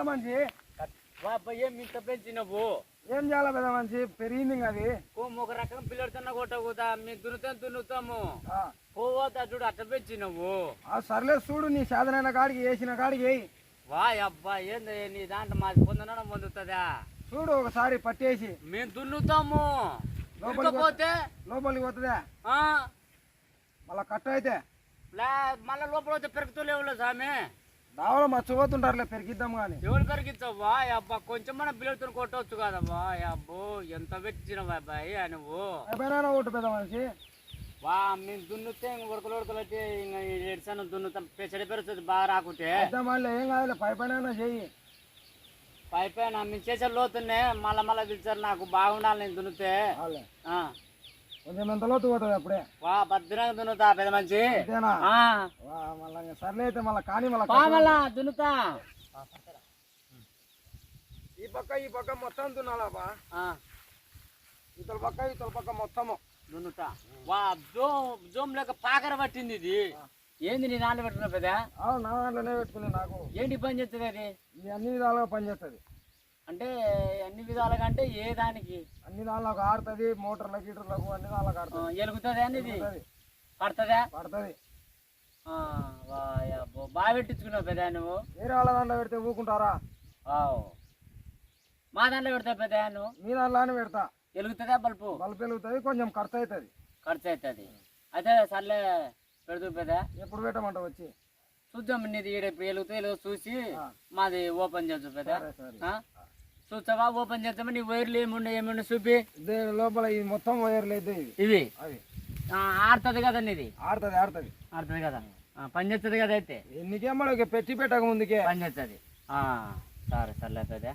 మనిషి ఏం ఇంత పెంచినవు ఏం చేయాలి పెద్ద మనిషి పెరిగింది అది ఒక రకం పిల్లడితో కొట్టకూడదా మేము దున్నుతాము పోవద్దా చూడు అట్ట పెంచినవు సర్లే చూడు నీ సాధనైన కాడికి వేసిన కాడికి వేయి వాయ్ అబ్బా ఏంది నీ దాంట్లో మాది పొందడం పొందుతుందా చూడు ఒకసారి పట్టేసి మేము దున్నుతాము లోపలికి పోతే పోతుందా మళ్ళా కట్ట అయితే మళ్ళా లోపల వస్తే పెరుగుతలేవులే స్వామి దావలో మర్చిపోతుంటారులే పెరిగిద్దాం కానీ ఎవరు పెరిగిస్తావా అబ్బా కొంచెం మన పిల్లలతో కొట్టవచ్చు కదమ్మా అబ్బో ఎంత పెట్టినవా అబ్బాయి నువ్వు ఒకటి పెద్ద మనిషి మేము దున్నుతే ఉడకలు వచ్చి ఇంకా ఎడిసాను దున్నుతాం చెడి పెరుగుతుంది బాగా రాకుంటే మళ్ళీ ఏం కాదులే పైన చెయ్యి పైన మేము చేసే లోతున్నే మళ్ళా పిలిచారు నాకు బాగుండాలి నేను దున్నుతే కొంచెం ఎంత లోతు పోతుంది అప్పుడే భద్రంగా దున్నుతా పెద్ద మంచి మళ్ళీ సర్లే అయితే మళ్ళీ కానీ మళ్ళా దున్నుతా ఈ పక్క మొత్తం దున్నాలా ఇతల పక్క మొత్తము దున్నుతా జోమ్ లేక పాకర పట్టింది ఇది ఏంది నీ నాన్న పెట్టుకున్నా పెద్ద నా దాంట్లోనే పెట్టుకునే నాకు ఏంటి పని చేస్తుంది అది ఇది అన్ని విధాలుగా పనిచేస్తుంది అంటే అన్ని విధాలుగా అంటే ఏ దానికి అన్ని దానిలోకి ఆడుతుంది మోటార్ల గీటర్లకు అన్ని దానిలోకి ఆడుతుంది ఎలుగుతుంది అనేది పడుతుందా పడుతుంది బాగా పెట్టించుకున్నావు పెద్ద నువ్వు వేరే వాళ్ళ దాంట్లో పెడితే ఊకుంటారా మా దాంట్లో పెడతావు పెద్ద నువ్వు మీ దాంట్లోనే పెడతా వెలుగుతుందా బల్బు వెలుగుతుంది కొంచెం ఖర్చు అవుతుంది అయితే సర్లే పెడదు పెద్ద ఎప్పుడు పెట్టమంట వచ్చి చూద్దాం నీది వెలుగుతా చూసి మాది ఓపెన్ చేద్దాం పెద్ద చూస్తావా ఓపెన్ చేద్దామా నీ వైర్లు ఏముండే చూపి లోపల ఇది మొత్తం వైర్లు అయితే ఇవి అవి ఆడుతుంది కదా నీది ఆడుతుంది కదా పని చేస్తుంది కదా అయితే ఎన్నికేమో పెట్టి పెట్టక ముందుకే పని చేస్తుంది సరే సర్లే పెద్ద